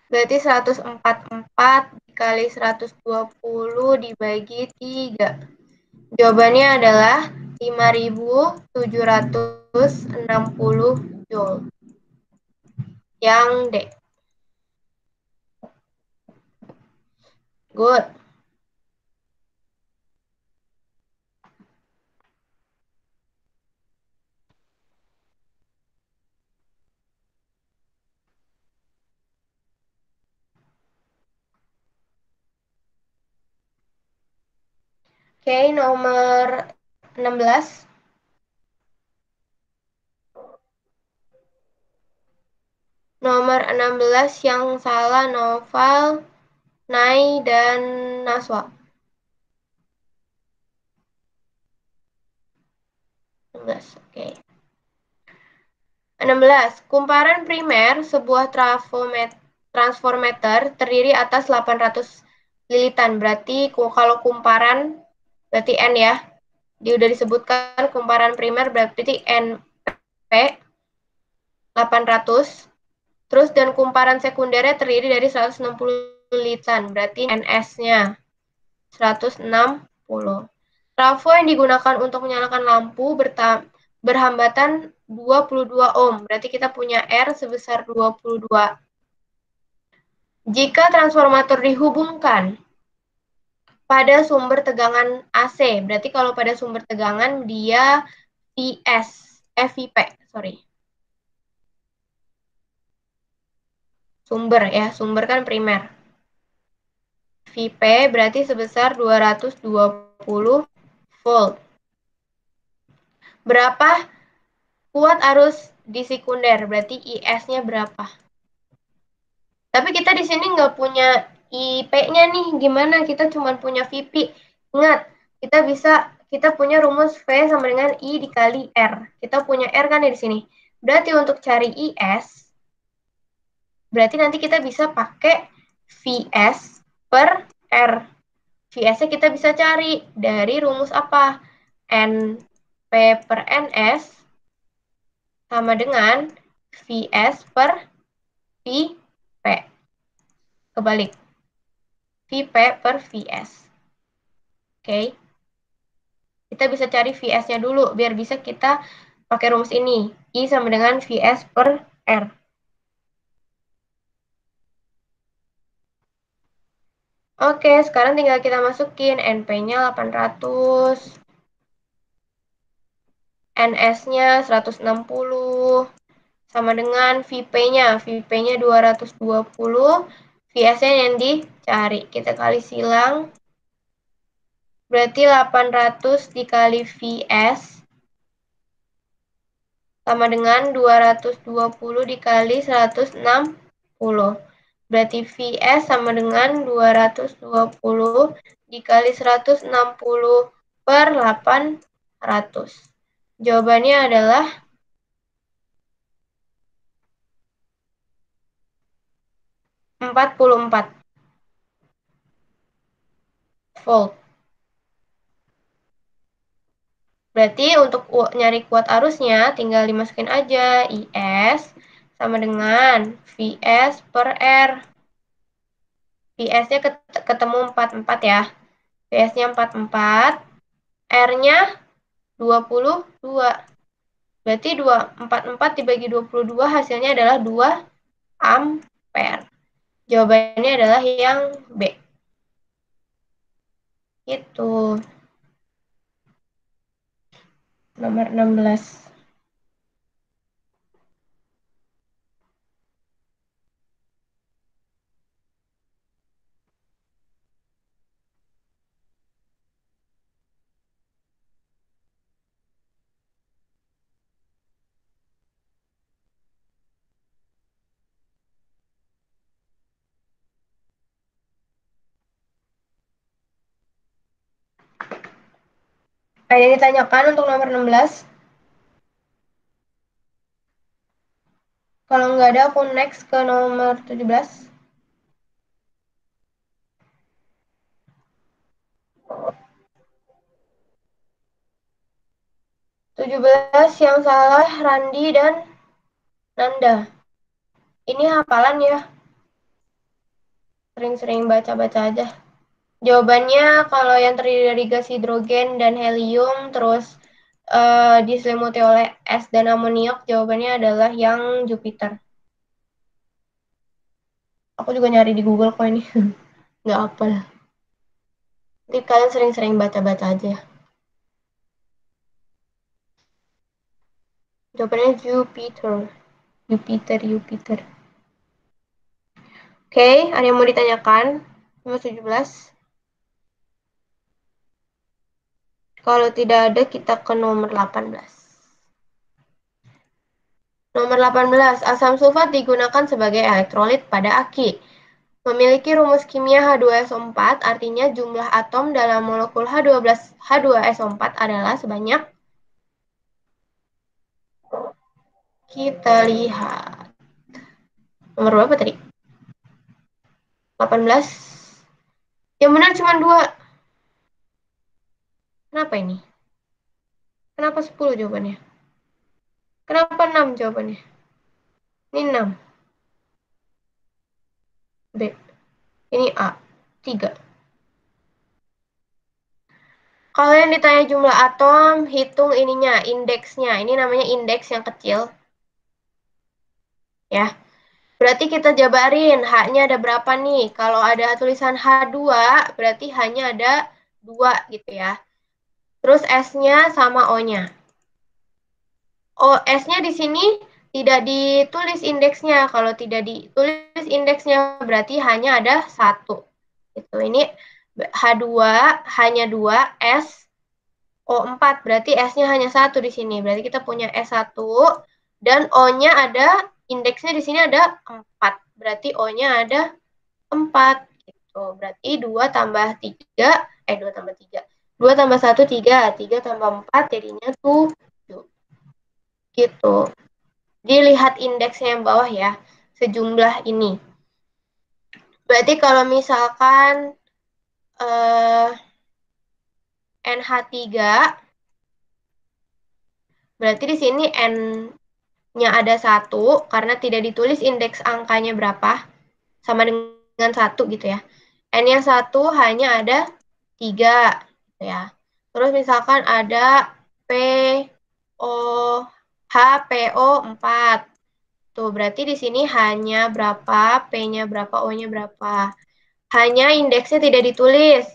Berarti 144 dikali 120 dibagi 3. Jawabannya adalah 5.760 Joule. Yang D. Good. Oke, nomor 16. Nomor 16 yang salah Noval, Nai, dan Naswa. 16, oke. 16. Kumparan primer sebuah transformator terdiri atas 800 lilitan. Berarti kalau kumparan, berarti N ya. Dia udah disebutkan kumparan primer berarti NP 800. Terus dan kumparan sekundernya terdiri dari 160 lilitan. Berarti NS-nya 160. Trafo yang digunakan untuk menyalakan lampu berhambatan 22 ohm. Berarti kita punya R sebesar 22. Jika transformator dihubungkan pada sumber tegangan AC, berarti kalau pada sumber tegangan dia VP, sorry. Sumber ya, sumber kan primer. VP berarti sebesar 220 volt. Berapa kuat arus di sekunder? Berarti IS-nya berapa? Tapi kita di sini nggak punya IP-nya nih. Gimana? Kita cuma punya VP. Ingat, kita punya rumus V sama dengan I dikali R. Kita punya R kan ya di sini. Berarti untuk cari IS, berarti nanti kita bisa pakai VS per R. VS-nya kita bisa cari dari rumus apa? NP per NS sama dengan Vs per Vp. Kebalik. Vp per Vs. Oke. Kita bisa cari Vs-nya dulu, biar bisa kita pakai rumus ini. I sama dengan Vs per R. Oke, sekarang tinggal kita masukin NP-nya 800, NS-nya 160, sama dengan VP-nya. VP-nya 220, Vs-nya yang dicari. Kita kali silang, berarti 800 dikali Vs sama dengan 220 dikali 160. Berarti Vs sama dengan 220 dikali 160 per 800. Jawabannya adalah 44 volt. Berarti untuk nyari kuat arusnya tinggal dimasukin aja IS sama dengan Vs per R. Vs-nya ketemu 44 ya. Vs-nya 44, R-nya 22. Berarti 44 dibagi 22 hasilnya adalah 2 ampere. Jawabannya adalah yang B. Itu nomor 16. Ada yang ditanyakan untuk nomor 16? Kalau nggak ada, aku next ke nomor 17. Yang salah Randi dan Nanda. Ini hafalan ya. Sering-sering baca-baca aja. Jawabannya kalau yang terdiri dari gas hidrogen dan helium terus diselimuti oleh es dan amoniak, jawabannya adalah yang Jupiter. Aku juga nyari di Google kok ini. Nggak apa lah. Jadi kalian sering-sering baca-baca aja. Jawabannya Jupiter. Jupiter. Oke, ada yang mau ditanyakan? Nomor 17. Kalau tidak ada, kita ke nomor 18. Nomor 18, asam sulfat digunakan sebagai elektrolit pada aki. Memiliki rumus kimia H2SO4, artinya jumlah atom dalam molekul H2SO4 adalah sebanyak. Kita lihat. Nomor berapa tadi? 18. Yang benar cuma 2. Kenapa ini? Kenapa 10 jawabannya? Kenapa 6 jawabannya? Ini 6. B. Ini A. 3. Kalau yang ditanya jumlah atom, hitung ininya, indeksnya. Ini namanya indeks yang kecil. Ya. Berarti kita jabarin H-nya ada berapa nih? Kalau ada tulisan H2, berarti H-nya ada 2 gitu ya. Terus S-nya sama O-nya. S-nya di sini tidak ditulis indeksnya. Kalau tidak ditulis indeksnya, berarti hanya ada 1. Gitu. Ini H2, hanya 2, S, O4. Berarti S-nya hanya 1 di sini. Berarti kita punya S1, dan O-nya ada, indeksnya di sini ada 4. Berarti O-nya ada 4. Gitu. Berarti 2 tambah 3, 2 tambah 3. 2 tambah 1, 3. 3 tambah 4, jadinya 7. Gitu. Dilihat indeksnya yang bawah ya, sejumlah ini. Berarti kalau misalkan NH3, berarti di sini ada 1 karena tidak ditulis indeks angkanya berapa, sama dengan 1 gitu ya. N-nya 1 hanya ada 3 gitu ya. Terus misalkan ada P, O, H, P, O 4. Tuh, berarti di sini hanya berapa, P-nya berapa, O-nya berapa. Hanya indeksnya tidak ditulis.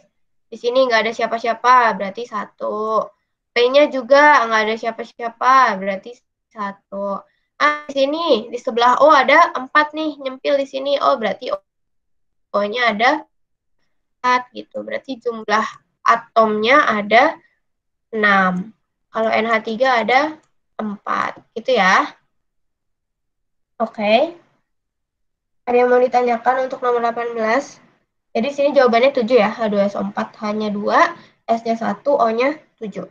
Di sini nggak ada siapa-siapa, berarti 1. P-nya juga nggak ada siapa-siapa, berarti 1. Di sini, di sebelah O ada 4 nih, nyempil di sini. Oh, berarti O-nya ada 4 gitu. Berarti jumlah atomnya ada 6. Kalau NH3 ada 4. Gitu ya. Oke. Ada yang mau ditanyakan untuk nomor 18? Jadi sini jawabannya 7 ya, H2SO4 hanya 2, S-nya 1, O-nya 7.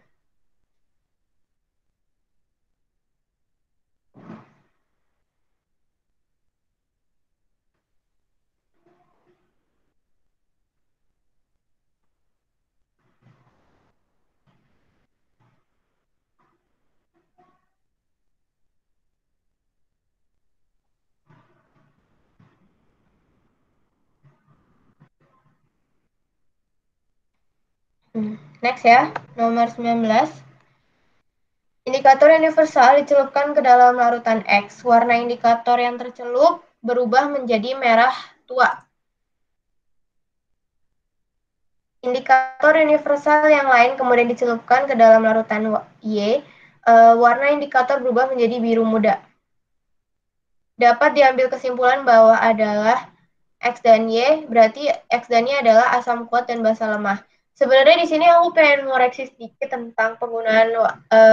Next ya, nomor 19. Indikator universal dicelupkan ke dalam larutan X. Warna indikator yang tercelup berubah menjadi merah tua. Indikator universal yang lain kemudian dicelupkan ke dalam larutan Y. Warna indikator berubah menjadi biru muda. Dapat diambil kesimpulan bahwa adalah X dan Y, berarti X dan Y adalah asam kuat dan basa lemah. Sebenarnya di sini aku pengen ngoreksi sedikit tentang penggunaan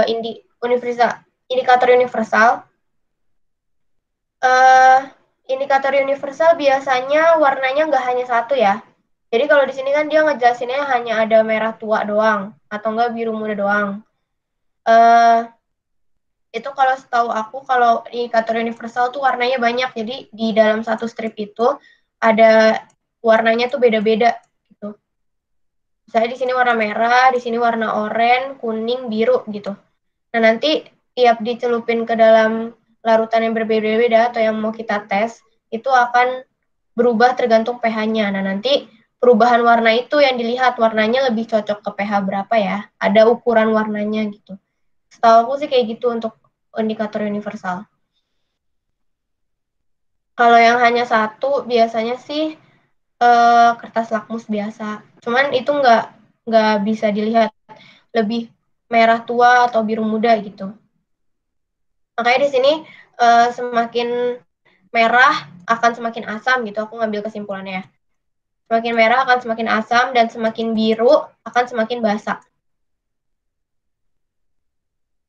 indikator universal. Indikator universal biasanya warnanya nggak hanya 1 ya. Jadi kalau di sini kan dia ngejelasinnya hanya ada merah tua doang, atau enggak biru muda doang. Itu kalau setahu aku, kalau indikator universal tuh warnanya banyak. Jadi di dalam satu strip itu ada warnanya tuh beda-beda gitu. Misalnya di sini warna merah, di sini warna oranye, kuning, biru gitu. Nah, nanti tiap dicelupin ke dalam larutan yang berbeda-beda atau yang mau kita tes, itu akan berubah tergantung pH-nya. Nah, nanti perubahan warna itu yang dilihat, warnanya lebih cocok ke pH berapa ya. Ada ukuran warnanya gitu. Setahu aku sih kayak gitu untuk indikator universal. Kalau yang hanya 1, biasanya sih kertas lakmus biasa. Cuman itu nggak bisa dilihat lebih merah tua atau biru muda gitu. Makanya di sini semakin merah akan semakin asam gitu. Aku ngambil kesimpulannya ya. Semakin merah akan semakin asam dan semakin biru akan semakin basa.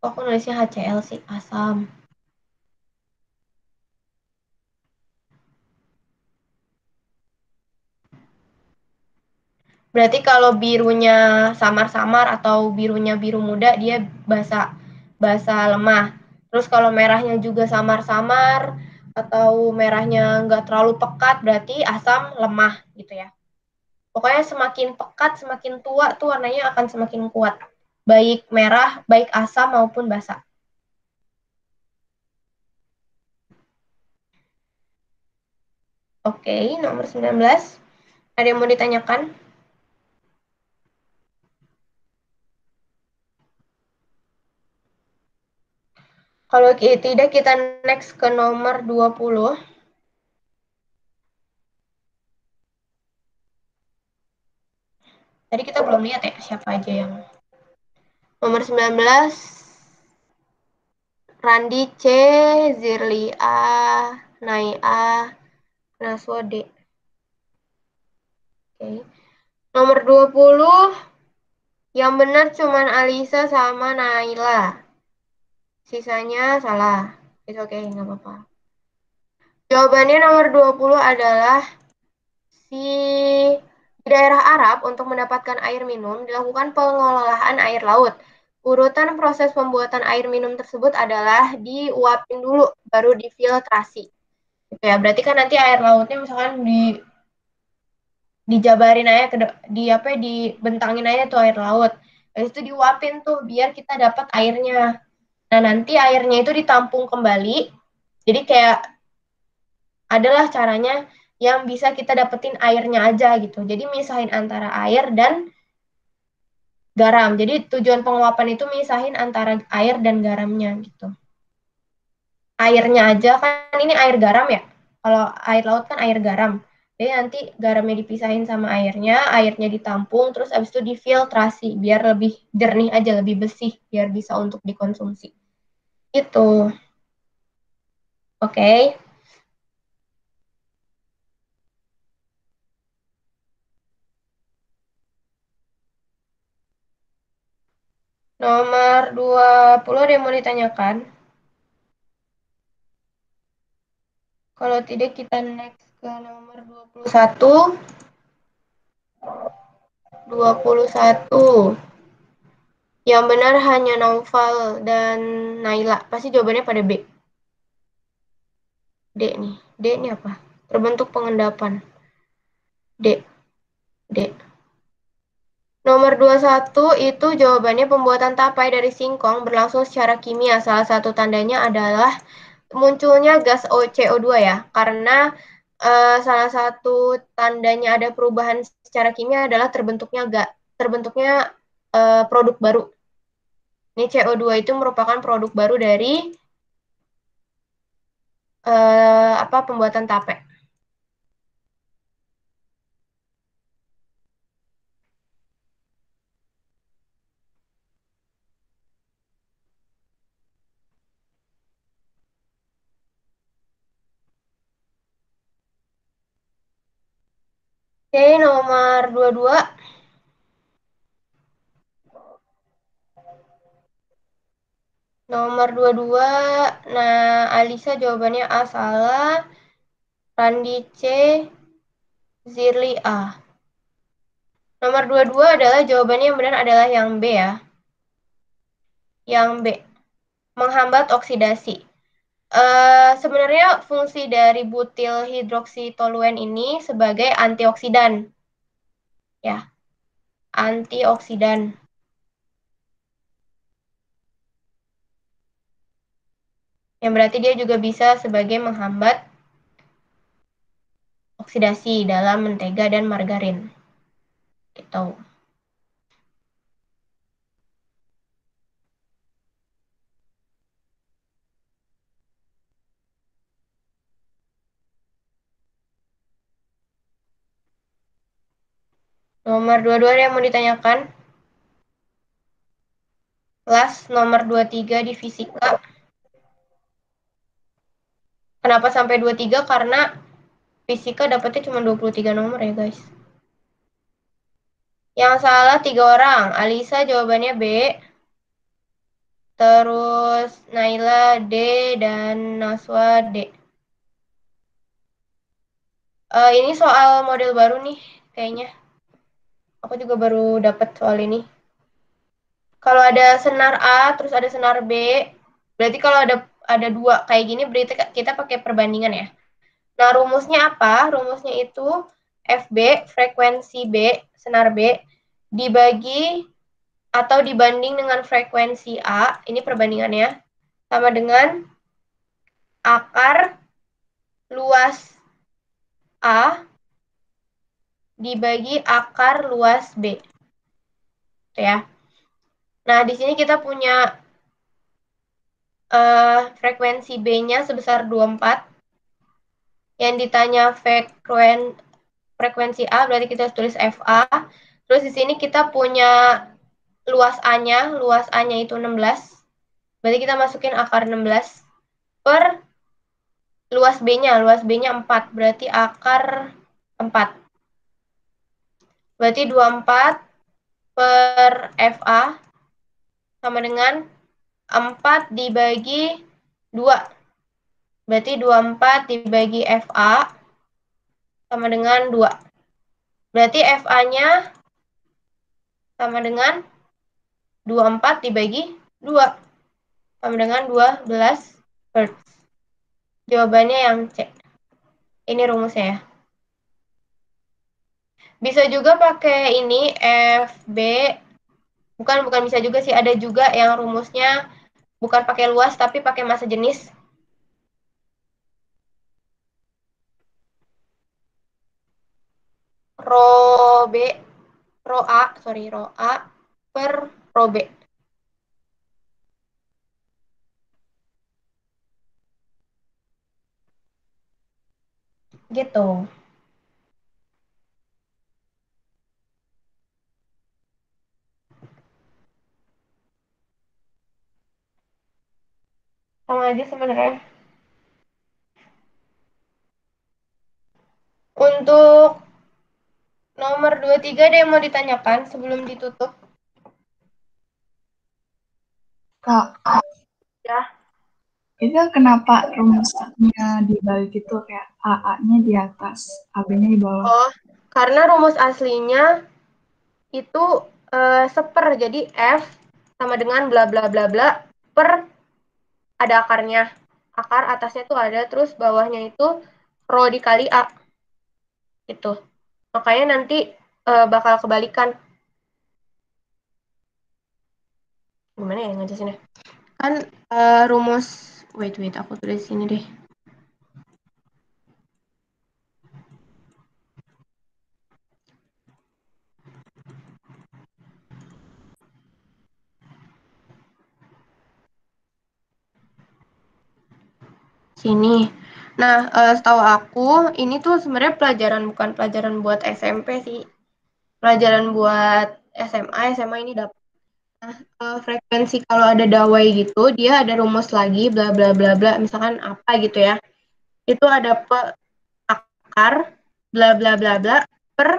Aku nulisnya HCl sih, asam. Berarti kalau birunya samar-samar atau birunya biru muda, dia basa lemah. Terus kalau merahnya juga samar-samar atau merahnya nggak terlalu pekat, berarti asam lemah gitu ya. Pokoknya semakin pekat, semakin tua tuh warnanya akan semakin kuat. Baik merah, baik asam maupun basa. Oke, nomor 19. Ada yang mau ditanyakan? Kalau tidak, kita next ke nomor 20. Tadi kita belum lihat ya siapa aja yang. Nomor 19, Randi C, Zirli A, Nai A, Naswa D. Oke. Nomor 20, yang benar cuman Alisa sama Naila. Sisanya salah. It's okay, nggak apa-apa. Jawabannya nomor 20 adalah di daerah Arab untuk mendapatkan air minum dilakukan pengolahan air laut. Urutan proses pembuatan air minum tersebut adalah diuapin dulu, baru difiltrasi. Gitu ya, berarti kan nanti air lautnya misalkan dijabarin aja dibentangin aja tuh air laut. Habis itu diuapin tuh biar kita dapat airnya. Nah, nanti airnya itu ditampung kembali. Jadi kayak adalah caranya yang bisa kita dapetin airnya aja gitu. Jadi misahin antara air dan garam. Jadi tujuan penguapan itu misahin antara air dan garamnya gitu. Airnya aja kan ini air garam ya. Kalau air laut kan air garam. Jadi nanti garamnya dipisahin sama airnya ditampung, terus abis itu difiltrasi biar lebih jernih aja, lebih bersih, biar bisa untuk dikonsumsi. Itu, oke. Nomor 20 ada yang mau ditanyakan? Kalau tidak kita next ke nomor 21. 21. Yang benar hanya Naufal dan Naila. Pasti jawabannya pada B. D nih. D ini apa? Terbentuk pengendapan. D. D. Nomor 21 itu jawabannya pembuatan tapai dari singkong berlangsung secara kimia. Salah satu tandanya adalah munculnya gas CO2 ya. Karena salah satu tandanya ada perubahan secara kimia adalah terbentuknya produk baru. Ini CO2 itu merupakan produk baru dari pembuatan tape. Oke, nomor 22. Nomor 22. Nah, Alisa jawabannya A salah. Randi C. Zirli A. Nomor 22 adalah jawabannya yang benar adalah yang B ya. Yang B. Menghambat oksidasi. Sebenarnya fungsi dari butil hidroksitoluen ini sebagai antioksidan. Ya, antioksidan. Yang berarti dia juga bisa sebagai menghambat oksidasi dalam mentega dan margarin. Gitu. Nomor 22 yang mau ditanyakan. Kelas nomor 23 di fisika. Kenapa sampai 23? Karena fisika dapetnya cuma 23 nomor ya guys. Yang salah 3 orang. Alisa jawabannya B. Terus Naila D dan Naswa D. Ini soal model baru nih kayaknya. Aku juga baru dapat soal ini. Kalau ada senar A terus ada senar B, berarti kalau ada dua kayak gini berarti kita pakai perbandingan ya. Nah, rumusnya apa? Rumusnya itu FB, frekuensi B, senar B, dibagi atau dibanding dengan frekuensi A, ini perbandingannya, sama dengan akar luas A dibagi akar luas B. Tuh ya. Nah, di sini kita punya frekuensi B-nya sebesar 24. Yang ditanya frekuensi A, berarti kita tulis FA. Terus di sini kita punya luas A-nya itu 16. Berarti kita masukin akar 16 per luas B-nya 4. Berarti akar 4. Berarti 24 per FA sama dengan 4 dibagi 2. Berarti 24 dibagi FA sama dengan 2. Berarti FA-nya sama dengan 24 dibagi 2. Sama dengan 12 Hz. Jawabannya yang C. Ini rumusnya ya. Bisa juga pakai ini FB. Bukan bisa juga sih. Ada juga yang rumusnya Bukan pakai luas, tapi pakai massa jenis. Rho B, Rho A per Rho B. Gitu. Sama aja sebenarnya. Untuk nomor 23 ada yang mau ditanyakan sebelum ditutup? Kak, Ya. itu kenapa rumusnya dibalik itu kayak AA-nya di atas, AB-nya di bawah? Oh, karena rumus aslinya itu seper. Jadi F sama dengan bla bla bla bla per ada akarnya. Akar atasnya tuh ada, terus bawahnya itu rho dikali A. Gitu. Makanya nanti bakal kebalikan. Gimana ya ngejelasinnya? Kan rumus, wait, aku tulis sini deh. Sini. Nah, setahu aku, ini tuh sebenarnya bukan pelajaran buat SMP sih. Pelajaran buat SMA ini dapat. Nah, frekuensi kalau ada dawai gitu, dia ada rumus lagi, bla bla bla bla, misalkan apa gitu ya. Itu ada akar, bla bla bla bla, per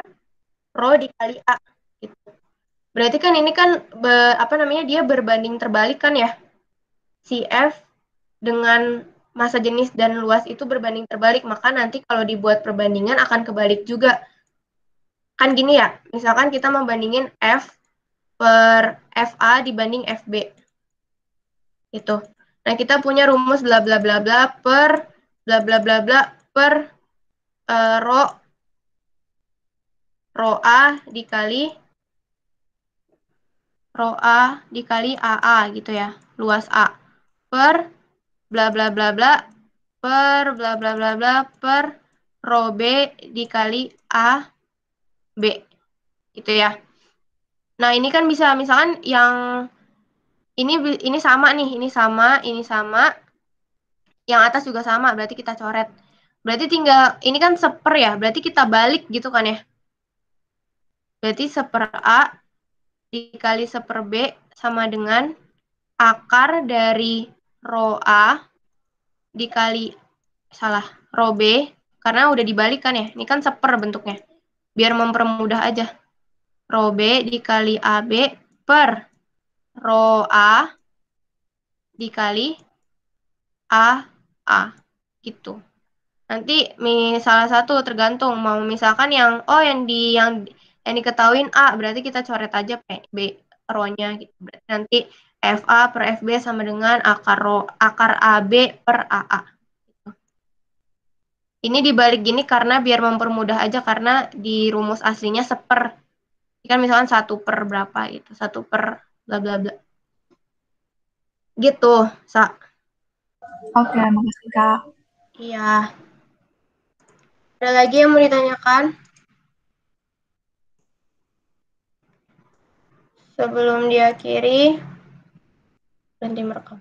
rho dikali A. Gitu. Berarti kan ini kan, dia berbanding terbalik kan ya. Si F dengan massa jenis dan luas itu berbanding terbalik, maka nanti kalau dibuat perbandingan akan kebalik juga. Kan gini ya, misalkan kita membandingin F per FA dibanding FB. Itu. Nah, kita punya rumus bla bla bla bla per bla bla bla bla per rho A dikali AA gitu ya, luas A per bla bla bla bla per bla bla bla bla per rho B dikali A B gitu ya. Nah, ini kan bisa misalkan yang ini sama nih, ini sama, yang atas juga sama, berarti kita coret. Berarti tinggal ini kan seper ya, berarti kita balik gitu kan ya. Berarti seper A dikali seper B sama dengan akar dari rho A dikali rho B, karena udah dibalikan ya. Ini kan seper bentuknya. Biar mempermudah aja. Rho B dikali AB per rho A dikali A gitu. Nanti salah satu tergantung mau misalkan yang diketahuin A, berarti kita coret aja B rho-nya gitu. Berarti nanti FA per FB sama dengan akar AB per AA. Ini dibalik gini karena biar mempermudah aja, karena di rumus aslinya seper. Ini kan misalkan 1 per berapa gitu, 1 per bla bla bla. Gitu, Sa. Oke, makasih Kak. Iya. Ada lagi yang mau ditanyakan? Sebelum diakhiri, berhenti merekam.